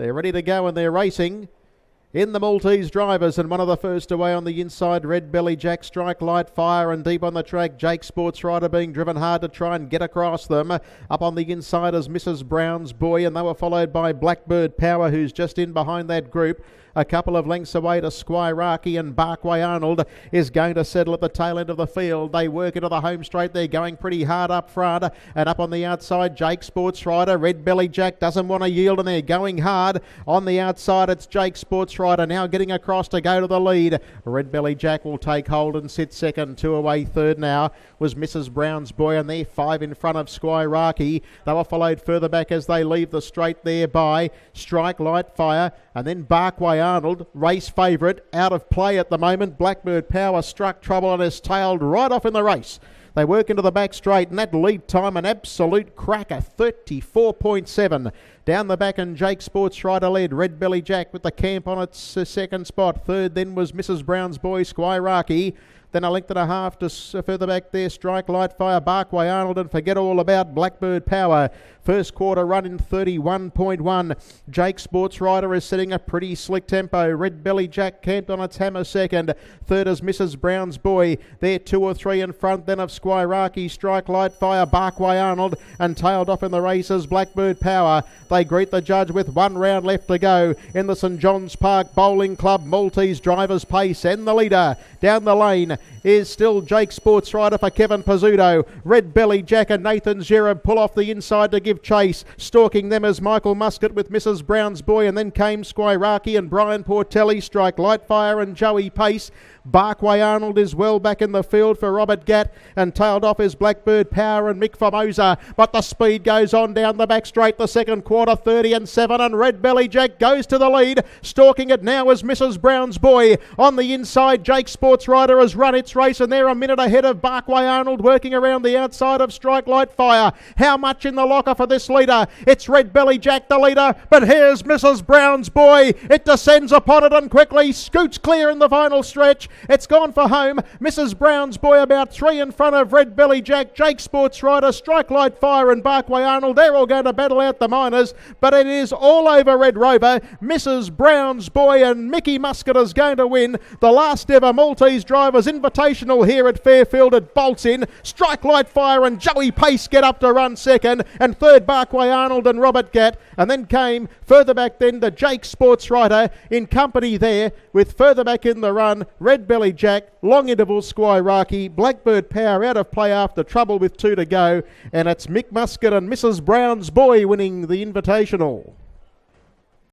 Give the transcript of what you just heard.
They're ready to go and they're racing. In the Maltese drivers, and one of the first away on the inside, Red Belly Jack, Strike Light Fire, and deep on the track, Jake Sports Rider being driven hard to try and get across them. Up on the inside is Mrs. Brown's Boy, and they were followed by Blackbird Power, who's just in behind that group. A couple of lengths away to Squiraki, and Barkway Arnold is going to settle at the tail end of the field. They work into the home straight. They're going pretty hard up front. And up on the outside, Jake Sports Rider. Red Belly Jack doesn't want to yield, and they're going hard. On the outside, it's Jake Sports Rider now getting across to go to the lead. Red Belly Jack will take hold and sit second. 2 away third now was Mrs. Brown's Boy, and they're 5 in front of Squiraki. They were followed further back as they leave the straight there by Strike Light Fire, and then Barkway Arnold, race favourite, out of play at the moment. Blackbird Power struck trouble and has tailed right off in the race. They work into the back straight, and that lead time an absolute cracker, 34.7. Down the back, and Jake Sports Rider led. Red Belly Jack with the camp on its second spot. Third then was Mrs. Brown's Boy, Squiraki. Then a length and a half to further back there, Strike Light Fire, Barkway Arnold, and forget all about Blackbird Power. First quarter run in 31.1. Jake Sports Rider is setting a pretty slick tempo. Red Belly Jack camped on its hammer second. Third is Mrs. Brown's Boy. They're 2 or 3 in front then of Squiraki, Strike Light Fire, Barkway Arnold, and tailed off in the races Blackbird Power. They greet the judge with 1 round left to go in the St John's Park Bowling Club Maltese Drivers Pace, and the leader down the lane is still Jake Sports Rider for Kevin Pizzuto. Red Belly Jack and Nathan Gerard pull off the inside to give chase. Stalking them is Michael Muscat with Mrs. Brown's Boy, and then came Squiraki and Brian Portelli, Strike Lightfire and Joey Pace. Barkway Arnold is well back in the field for Robert Gatt, and tailed off is Blackbird Power and Mick Formosa. But the speed goes on down the back straight, the second quarter, 30-7, and Red Belly Jack goes to the lead. Stalking it now is Mrs. Brown's Boy. On the inside, Jake Sports Rider has run its race, and they're a minute ahead of Barkway Arnold, working around the outside of Strike Light Fire. How much in the locker for this leader? It's Red Belly Jack the leader, but here's Mrs. Brown's Boy. It descends upon it and quickly scoots clear in the final stretch. It's gone for home. Mrs. Brown's Boy about 3 in front of Red Belly Jack, Jake Sports Rider, Strike Light Fire and Barkway Arnold. They're all going to battle out the minors, but it is all over Red Rover. Mrs. Brown's Boy and Mickey Muscat is going to win the last ever Maltese Drivers Invitational here at Fairfield. It bolts in. Strike Light Fire and Joey Pace get up to run second, and third Barkway Arnold and Robert Gatt, and then came further back then to Jake Sports Rider in company there with further back in the run Red Belly Jack, long interval Squiraki, Blackbird Power out of play after trouble with 2 to go, and it's Mick Muscat and Mrs. Brown's Boy winning the Invitational.